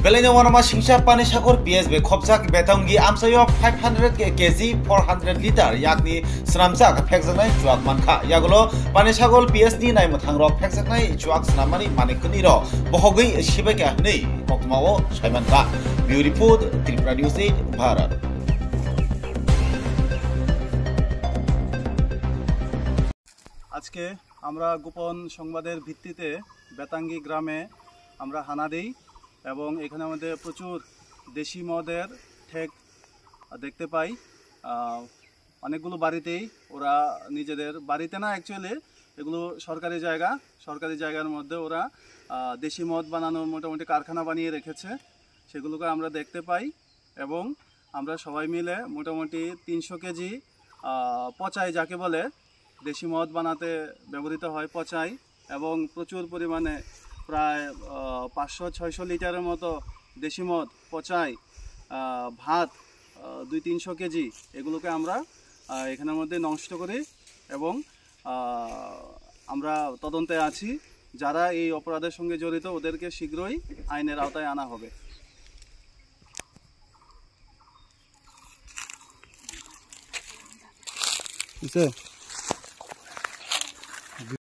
Belenya wanama singsa pani sakor PSB khopjak betongi amsayo 500 kg 400 liter yakni sramjak phekjaknai chuak mankha yagulo pani sakol PSD nai muthangrok phekjaknai chuak snamani manikuni ro bohogui sibeka hnei mokmao saimanka Bureau Report Tripura News 8 Bharat আজকে আমরা গোপন সংবাদের ভিত্তিতে বেতাঙ্গি গ্রামে আমরা হানা দেই এবং এখানে আমাদের প্রচুর দেশি মদের ঠেক দেখতে পাই। অনেকগুলো বাড়িতেই ওরা নিজেদের বাড়িতে না অ্যাকচুয়ালি এগুলো সরকারি জায়গার মধ্যে ওরা দেশি মদ বানানোর মোটামুটি কারখানা বানিয়ে রেখেছে, সেগুলোকে আমরা দেখতে পাই এবং আমরা সবাই মিলে মোটামুটি 300 কেজি পচাই যাকে বলে দেশি মদ বানাতে ব্যবহৃত হয় পচাই এবং প্রচুর পরিমাণে প্রায় 500-600 লিটারের মতো দেশি মদ পচাই ভাত 200-300 কেজি এগুলোকে আমরা এখানের মধ্যে নষ্ট করি এবং আমরা তদন্তে আছি। যারা এই অপরাধের সঙ্গে জড়িত ওদেরকে শীঘ্রই আইনের আওতায় আনা হবে।